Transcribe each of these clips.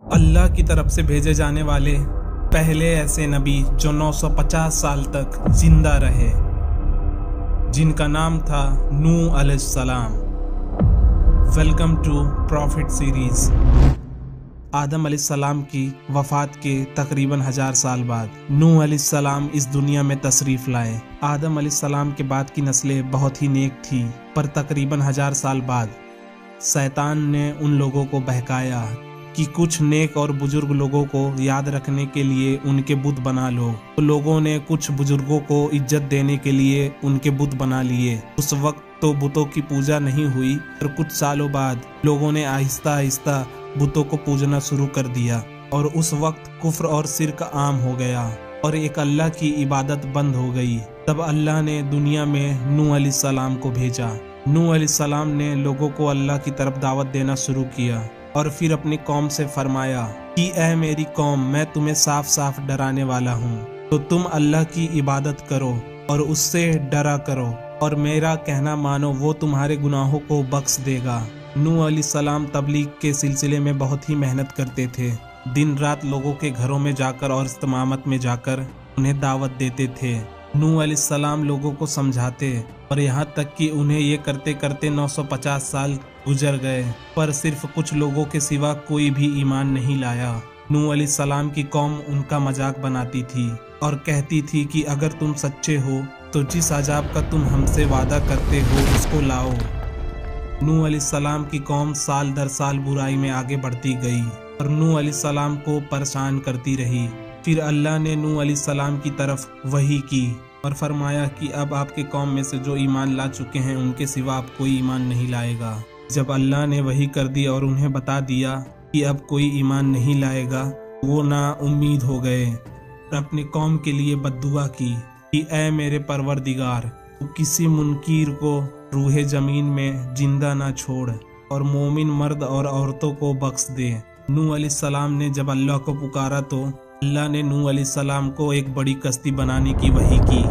اللہ کی طرف سے بھیجے جانے والے پہلے ایسے نبی جو 950 سال تک زندہ رہے، جن کا نام تھا نوح علیہ السلام۔ Welcome to prophet series. آدم علیہ السلام کی وفات کے تقریباً 1000 سال بعد نوح علیہ السلام اس دنیا میں تشریف لائے۔ آدم علیہ السلام کے بعد کی نسلیں بہت ہی نیک تھی، پر تقریباً 1000 سال بعد شیطان نے ان لوگوں کو بہکایا کہ کچھ نیک اور بزرگ لوگوں کو یاد رکھنے کے لیے ان کے بت بنا لو۔ لوگوں نے کچھ بزرگوں کو عزت دینے کے لیے ان کے بت بنا لیے۔ اس وقت تو بتوں کی پوجا نہیں ہوئی، اور کچھ سالوں بعد لوگوں نے آہستہ آہستہ بتوں کو پوجنا شروع کر دیا، اور اس وقت کفر اور شرک عام ہو گیا اور ایک اللہ کی عبادت بند ہو گئی۔ تب اللہ نے دنیا میں نوح علیہ السلام کو بھیجا۔ نوح علیہ السلام نے لوگوں کو اللہ کی طرف دعوت دینا شروع کیا، اور پھر اپنی قوم سے فرمایا کہ اے میری قوم، میں تمہیں صاف صاف ڈرانے والا ہوں، تو تم اللہ کی عبادت کرو اور اس سے ڈرا کرو، اور میرا کہنا مانو، وہ تمہارے گناہوں کو بخش دے گا۔ نوح علیہ السلام تبلیغ کے سلسلے میں بہت ہی محنت کرتے تھے، دن رات لوگوں کے گھروں میں جا کر اور اجتماعات میں جا کر انہیں دعوت دیتے تھے۔ نوح علیہ السلام لوگوں کو سمجھاتے، اور یہاں تک کہ انہیں یہ کرتے کرتے 950 سال گزر گئے، پر صرف کچھ لوگوں کے سوا کوئی بھی ایمان نہیں لایا۔ نوح علیہ السلام کی قوم ان کا مذاق بناتی تھی اور کہتی تھی کہ اگر تم سچے ہو تو جس عذاب کا تم ہم سے وعدہ کرتے ہو اس کو لاؤ۔ نوح علیہ السلام کی قوم سال در سال برائی میں آگے بڑھتی گئی اور نوح علیہ السلام کو پریشان کرتی رہی۔ پھر اللہ نے نوح علیہ السلام کی طرف وحی کی اور فرمایا کہ اب آپ کے قوم میں سے جو ایمان لا چکے ہیں ان کے سوا اب کوئی ایمان نہیں لائے گا۔ جب اللہ نے وحی کر دی اور انہیں بتا دیا کہ اب کوئی ایمان نہیں لائے گا، وہ نا امید ہو گئے اور اپنی قوم کے لیے بد دعا کی کہ اے میرے پروردگار، تو کسی منکر کو روح زمین میں زندہ نہ چھوڑ، اور مومن مرد اور عورتوں کو بخش دے۔ نوح علیہ السلام نے جب اللہ کو پکارا تو اللہ نے نوح علیہ السلام کو ایک بڑی کشتی بنانے کی وحی کی،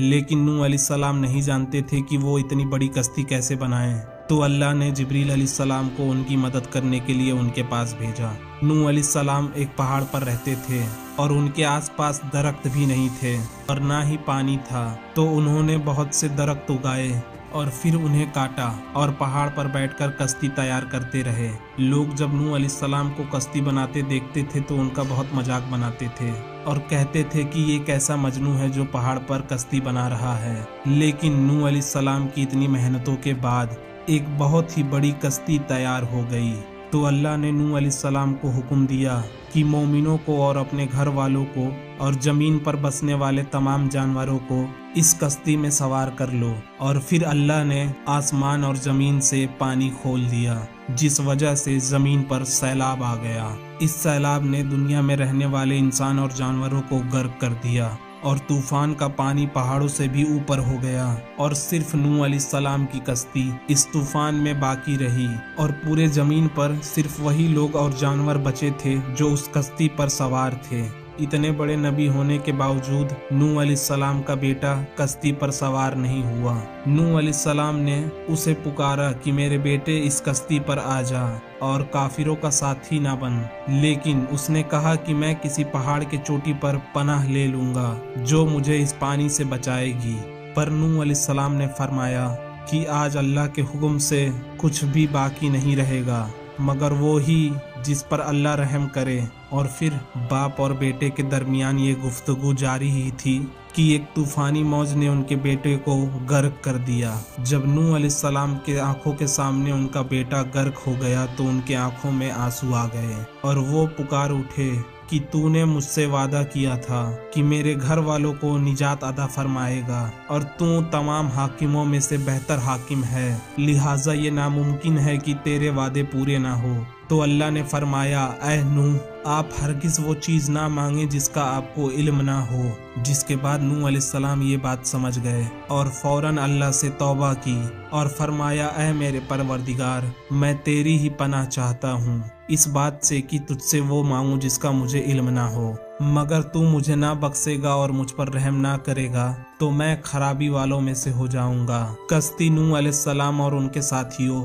لیکن نوح علیہ السلام نہیں جانتے تھے کہ وہ اتنی بڑی کشتی کیسے بنائیں۔ تو اللہ نے جبریل علیہ السلام کو ان کی مدد کرنے کے لیے ان کے پاس بھیجا۔ نوح علیہ السلام ایک پہاڑ پر رہتے تھے اور ان کے آس پاس درخت بھی نہیں تھے اور نہ ہی پانی تھا، تو انہوں نے بہت سے درخت اگائے اور پھر انہیں کاٹا اور پہاڑ پر بیٹھ کر کشتی تیار کرتے رہے۔ لوگ جب نوح علیہ السلام کو کشتی بناتے دیکھتے تھے تو ان کا بہت مذاق بناتے تھے اور کہتے تھے کہ یہ کیسا مجنون ہے جو پہاڑ پر کشتی بنا رہا ہے۔ لیکن نوح علیہ السلام کی اتنی محنتوں کے بعد ایک بہت ہی بڑی کشتی تیار ہو گئی۔ تو اللہ نے نوح علیہ السلام کو حکم دیا کہ مومنوں کو اور اپنے گھر والوں کو اور زمین پر بسنے والے تمام جانوروں کو اس کشتی میں سوار کر لو، اور پھر اللہ نے آسمان اور زمین سے پانی کھول دیا، جس وجہ سے زمین پر سیلاب آ گیا۔ اس سیلاب نے دنیا میں رہنے والے انسان اور جانوروں کو غرق کر دیا، اور طوفان کا پانی پہاڑوں سے بھی اوپر ہو گیا، اور صرف نوح علیہ السلام کی کشتی اس طوفان میں باقی رہی، اور پورے زمین پر صرف وہی لوگ اور جانور بچے تھے جو اس کشتی پر سوار تھے۔ اتنے بڑے نبی ہونے کے باوجود نوح علیہ السلام کا بیٹا کشتی پر سوار نہیں ہوا۔ نوح علیہ السلام نے اسے پکارا کہ میرے بیٹے اس کشتی پر آ جا اور کافروں کا ساتھی نہ بن، لیکن اس نے کہا کہ میں کسی پہاڑ کے چوٹی پر پناہ لے لوں گا جو مجھے اس پانی سے بچائے گی۔ پر نوح علیہ السلام نے فرمایا کہ آج اللہ کے حکم سے کچھ بھی باقی نہیں رہے گا مگر وہی جس پر اللہ رحم کرے۔ اور پھر باپ اور بیٹے کے درمیان یہ گفتگو جاری ہی تھی کہ ایک طوفانی موج نے ان کے بیٹے کو غرق کر دیا۔ جب نوح علیہ السلام کے آنکھوں کے سامنے ان کا بیٹا غرق ہو گیا تو ان کے آنکھوں میں آنسو آ گئے، اور وہ پکار اٹھے کہ تو نے مجھ سے وعدہ کیا تھا کہ میرے گھر والوں کو نجات عطا فرمائے گا، اور تو تمام حاکموں میں سے بہتر حاکم ہے، لہٰذا یہ ناممکن ہے کہ تیرے وعدے پورے نہ ہو۔ تو اللہ نے فرمایا اے نوح، آپ ہرگز وہ چیز نہ مانگیں جس کا آپ کو علم نہ ہو۔ جس کے بعد نوح علیہ السلام یہ بات سمجھ گئے اور فوراً اللہ سے توبہ کی اور فرمایا اے میرے پروردگار، میں تیری ہی پناہ چاہتا ہوں اس بات سے کہ تجھ سے وہ مانگوں جس کا مجھے علم نہ ہو، مگر تو مجھے نہ بخشے گا اور مجھ پر رحم نہ کرے گا تو میں خرابی والوں میں سے ہو جاؤں گا۔ کشتی نوح علیہ السلام اور ان کے ساتھیوں